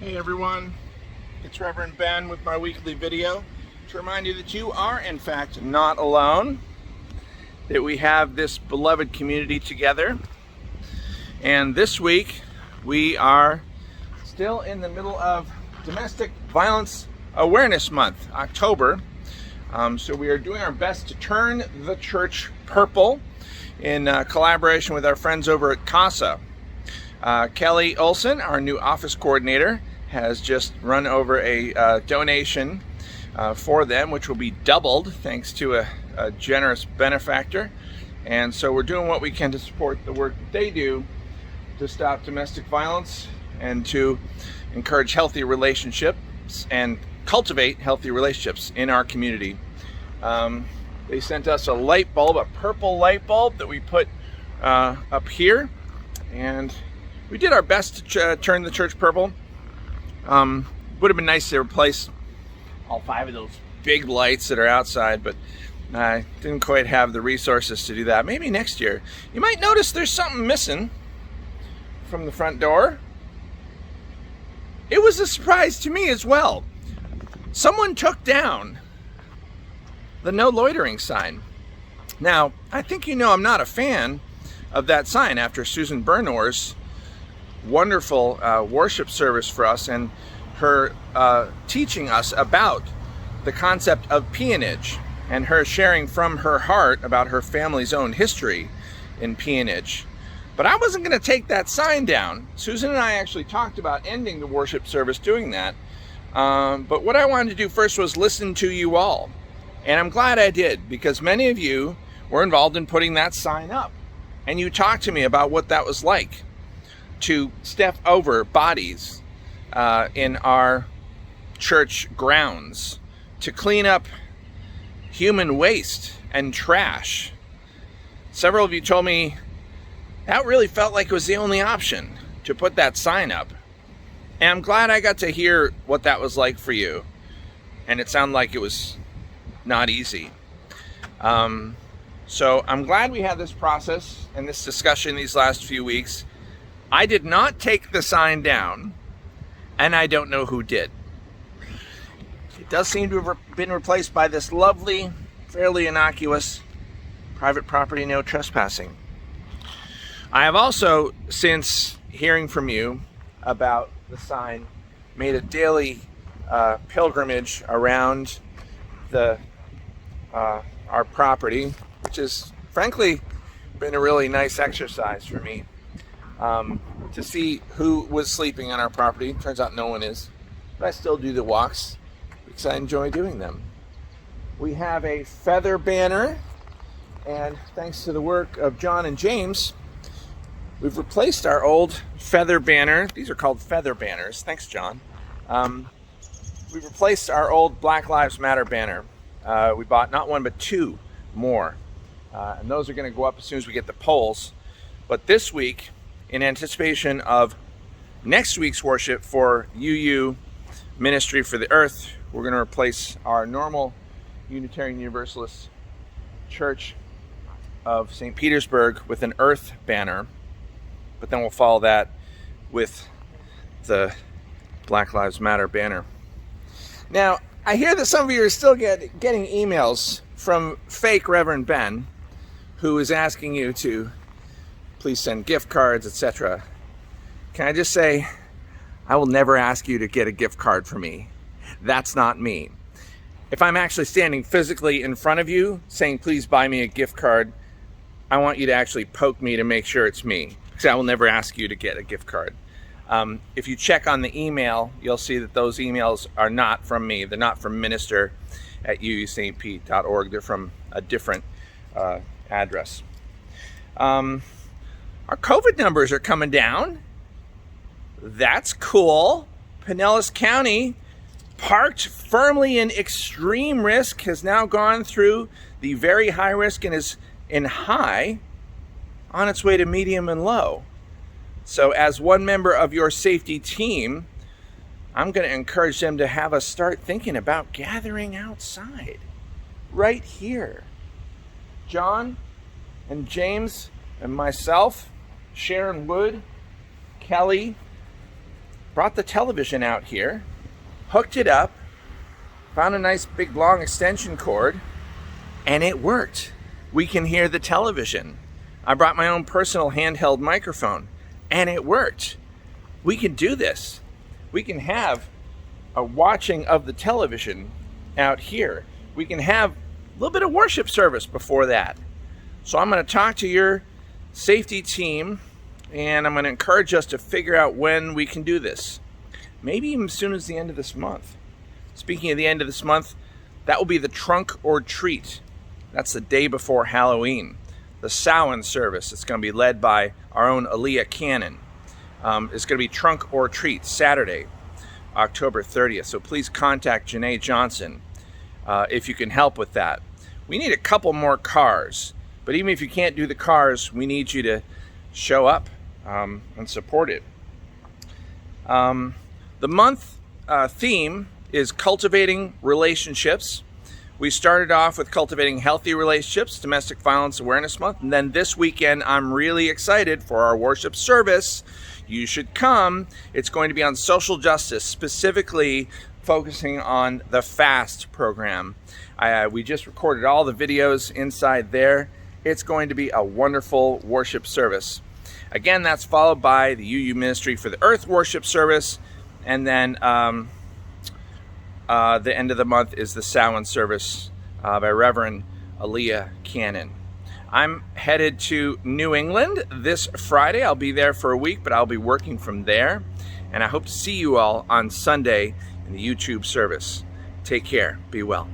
Hey everyone, it's Reverend Ben with my weekly video to remind you that you are in fact not alone, that we have this beloved community together. And this week we are still in the middle of Domestic Violence Awareness Month, October. So we are doing our best to turn the church purple in collaboration with our friends over at CASA. Kelly Olson, our new office coordinator, has just run over a donation for them, which will be doubled thanks to a generous benefactor. And so we're doing what we can to support the work that they do to stop domestic violence and to encourage healthy relationships and cultivate healthy relationships in our community. They sent us a light bulb, a purple light bulb that we put up here, and we did our best to turn the church purple. Would have been nice to replace all 5 of those big lights that are outside, but I didn't quite have the resources to do that. Maybe next year. You might notice there's something missing from the front door. It was a surprise to me as well. Someone took down the no loitering sign. Now, I think you know I'm not a fan of that sign after Susan Bernor's wonderful worship service for us and her teaching us about the concept of peonage and her sharing from her heart about her family's own history in peonage. But I wasn't going to take that sign down. Susan and I actually talked about ending the worship service doing that. But what I wanted to do first was listen to you all. And I'm glad I did, because many of you were involved in putting that sign up. And you talked to me about what that was like to step over bodies in our church grounds, to clean up human waste and trash. Several of you told me that really felt like it was the only option, to put that sign up. And I'm glad I got to hear what that was like for you. And it sounded like it was not easy. So I'm glad we had this process and this discussion these last few weeks. I did not take the sign down, and I don't know who did. It does seem to have been replaced by this lovely, fairly innocuous private property no trespassing. I have also, since hearing from you about the sign, made a daily pilgrimage around our property, which has frankly been a really nice exercise for me, to see who was sleeping on our property. Turns out no one is, but I still do the walks because I enjoy doing them. We have a feather banner, and thanks to the work of John and James, we've replaced our old feather banner. These are called feather banners. Thanks, John. We've replaced our old Black Lives Matter banner. We bought not 1 but 2 more, and those are going to go up as soon as we get the polls. But this week, in anticipation of next week's worship for UU Ministry for the Earth, we're going to replace our normal Unitarian Universalist Church of St. Petersburg with an Earth banner, but then we'll follow that with the Black Lives Matter banner. Now, I hear that some of you are still getting emails from fake Reverend Ben, who is asking you to please send gift cards, etc. Can I just say, I will never ask you to get a gift card for me. That's not me. If I'm actually standing physically in front of you saying, please buy me a gift card, I want you to actually poke me to make sure it's me, because I will never ask you to get a gift card. If you check on the email, you'll see that those emails are not from me. They're not from minister@uustpete.org. They're from a different address. Our COVID numbers are coming down. That's cool. Pinellas County, parked firmly in extreme risk, has now gone through the very high risk and is in high, on its way to medium and low. So as one member of your safety team, I'm going to encourage them to have us start thinking about gathering outside, right here. John and James and myself, Sharon Wood, Kelly, brought the television out here, hooked it up, found a nice big long extension cord, and it worked. We can hear the television. I brought my own personal handheld microphone, and it worked. We can do this. We can have a watching of the television out here. We can have a little bit of worship service before that. So I'm going to talk to your safety team, and I'm going to encourage us to figure out when we can do this. Maybe even as soon as the end of this month. Speaking of the end of this month, that will be the Trunk or Treat. That's the day before Halloween. The Samhain service. It's going to be led by our own Aaliyah Cannon. It's going to be Trunk or Treat Saturday, October 30th. So please contact Janae Johnson if you can help with that. We need a couple more cars, but even if you can't do the cars, we need you to show up and support it. The month theme is cultivating relationships. We started off with cultivating healthy relationships, Domestic Violence Awareness Month, and then this weekend I'm really excited for our worship service. You should come. It's going to be on social justice, specifically focusing on the FAST program. We just recorded all the videos inside there. It's going to be a wonderful worship service. Again, that's followed by the UU Ministry for the Earth worship service, and then the end of the month is the Samhain service by Reverend Aaliyah Cannon. I'm headed to New England this Friday. I'll be there for a week, but I'll be working from there. And I hope to see you all on Sunday in the YouTube service. Take care. Be well.